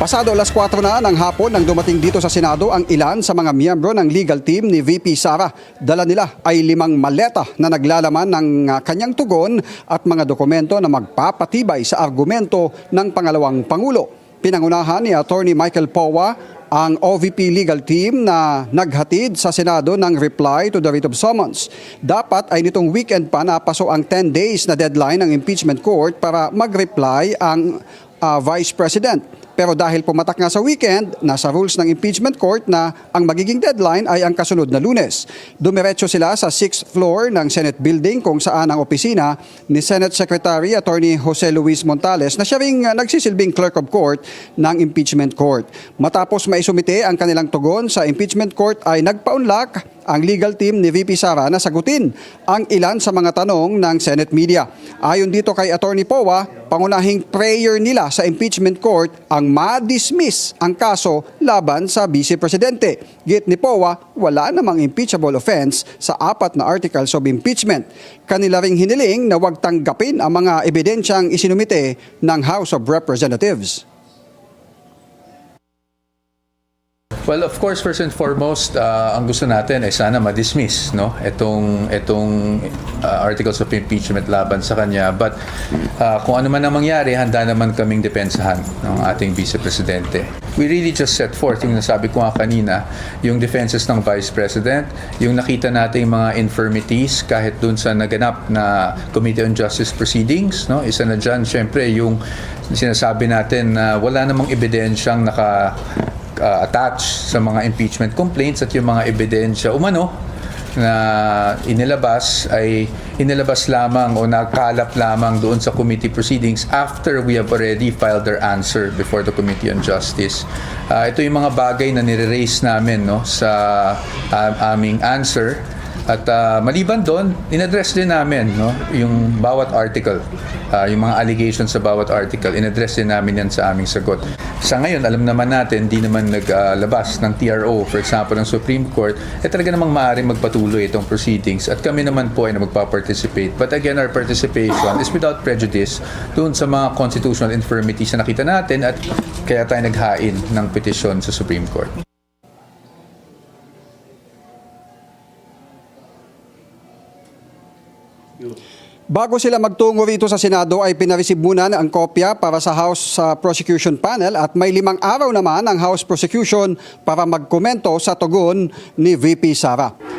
Pasado alas 4 na ng hapon nang dumating dito sa Senado ang ilan sa mga miyembro ng legal team ni VP Sara. Dala nila ay 5 maleta na naglalaman ng kanyang tugon at mga dokumento na magpapatibay sa argumento ng pangalawang Pangulo. Pinangunahan ni Attorney Michael Powa ang OVP legal team na naghatid sa Senado ng reply to the writ of summons. Dapat ay nitong weekend pa napaso ang 10 days na deadline ng impeachment court para mag-reply ang Vice President. Pero dahil pumatak nga sa weekend, nasa rules ng impeachment court na ang magiging deadline ay ang kasunod na Lunes. Dumiretso sila sa 6th floor ng Senate building kung saan ang opisina ni Senate Secretary Attorney Jose Luis Montales na siya ring nagsisilbing clerk of court ng impeachment court. Matapos maisumite ang kanilang tugon sa impeachment court ay nagpaunlak ang legal team ni VP Sara na sagutin ang ilan sa mga tanong ng Senate media. Ayon dito kay Attorney Powa, pangunahing prayer nila sa impeachment court ang ma-dismiss ang kaso laban sa Vice Presidente. Git ni Powa, wala namang impeachable offense sa 4 na articles of impeachment. Kanila ring hiniling na huwag tanggapin ang mga ebidensyang isinumite ng House of Representatives. Well, of course, first and foremost, ang gusto natin ay sana ma-dismiss, no? Itong articles of impeachment laban sa kanya. But kung ano man ang mangyari, handa naman kaming depensahan ng ating Vice Presidente. We really just set forth, yung nasabi ko nga kanina, yung defenses ng Vice President, yung nakita nating mga infirmities kahit dun sa naganap na Committee on Justice proceedings, no? Isa na dyan, syempre, yung sinasabi natin na wala namang ebidensyang attach sa mga impeachment complaints at yung mga ebidensya umano na inilabas lamang o nakalap lamang doon sa committee proceedings after we have already filed their answer before the Committee on Justice. Ito yung mga bagay na nire-raise namin, no, sa aming answer. At maliban doon, in-address din namin, no, yung bawat article, yung mga allegations sa bawat article, in-address din namin yan sa aming sagot. Sa ngayon, alam naman natin, di naman naglabas ng TRO, for example, ng Supreme Court, talaga namang maaaring magpatuloy itong proceedings at kami naman po ay na magpa-participate. But again, our participation is without prejudice doon sa mga constitutional infirmities na nakita natin at kaya tayo naghain ng petisyon sa Supreme Court. Bago sila magtungo rito sa Senado ay pinareceive muna ang kopya para sa House Prosecution Panel at may 5 araw naman ang House Prosecution para magkomento sa tugon ni VP Sara.